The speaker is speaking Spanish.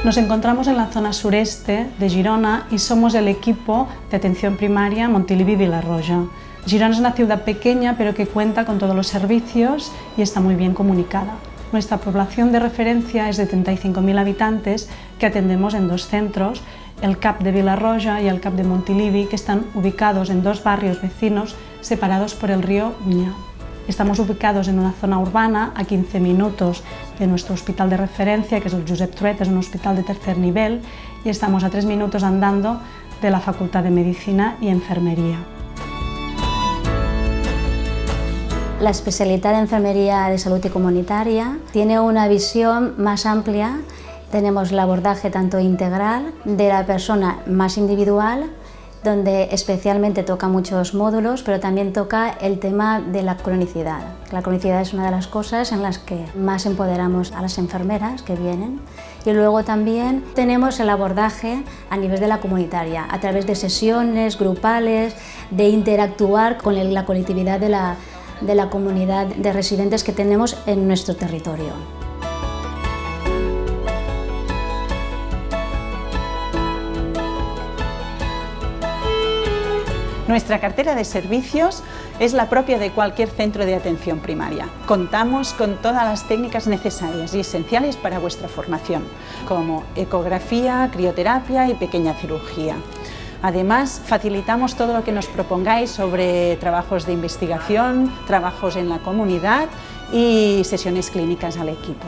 Nos encontramos en la zona sureste de Girona y somos el equipo de atención primaria Montilivi-Vilarroja. Girona es una ciudad pequeña pero que cuenta con todos los servicios y está muy bien comunicada. Nuestra población de referencia es de 35.000 habitantes que atendemos en dos centros, el CAP de Vilarroja y el CAP de Montilivi, que están ubicados en dos barrios vecinos separados por el río Uñà. Estamos ubicados en una zona urbana a 15 minutos de nuestro hospital de referencia, que es el Josep Trueta, es un hospital de tercer nivel, y estamos a 3 minutos andando de la Facultad de Medicina y Enfermería. La especialidad de Enfermería de Salud y Comunitaria tiene una visión más amplia. Tenemos el abordaje tanto integral de la persona más individual, donde especialmente toca muchos módulos, pero también toca el tema de la cronicidad. La cronicidad es una de las cosas en las que más empoderamos a las enfermeras que vienen. Y luego también tenemos el abordaje a nivel de la comunitaria, a través de sesiones grupales, de interactuar con la colectividad de la comunidad de residentes que tenemos en nuestro territorio. Nuestra cartera de servicios es la propia de cualquier centro de atención primaria. Contamos con todas las técnicas necesarias y esenciales para vuestra formación, como ecografía, crioterapia y pequeña cirugía. Además, facilitamos todo lo que nos propongáis sobre trabajos de investigación, trabajos en la comunidad y sesiones clínicas al equipo.